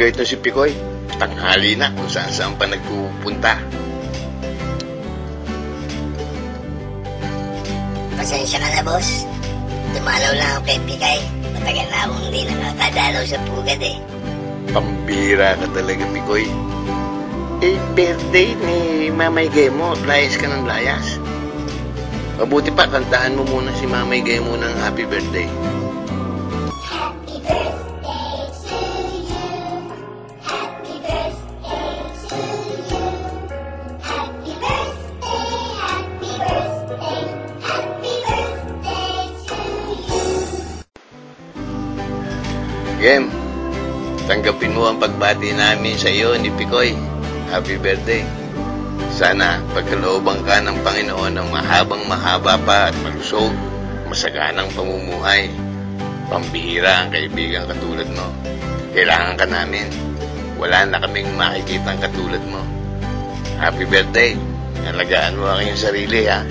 ito si Pikoy. Tanghali na kung saan pa nagpupunta. Pasensya ka na, boss. Dumalaw lang ako kay Pikay. Matagal na akong hindi nakakadalaw sa pugad eh. Pambira ka talaga, Pikoy. Birthday ni Mamay Gemo. Layas ka ng layas. Mabuti pa, kantahan mo muna si Mamay Gemo ng happy birthday. Happy birthday to you. Happy birthday to you. Happy birthday, happy birthday, happy birthday to you. Gem, tanggapin mo ang pagbati namin sa iyo ni Pikoy. Happy birthday. Sana pagkalooban ka ng Panginoon ng mahaba pa at malusog, masaganang pamumuhay. Pambihira ang kaibigan katulad mo. Kailangan ka namin. Wala na kaming makikita ang katulad mo. Happy birthday. Alagaan mo ang iyong sarili, ha.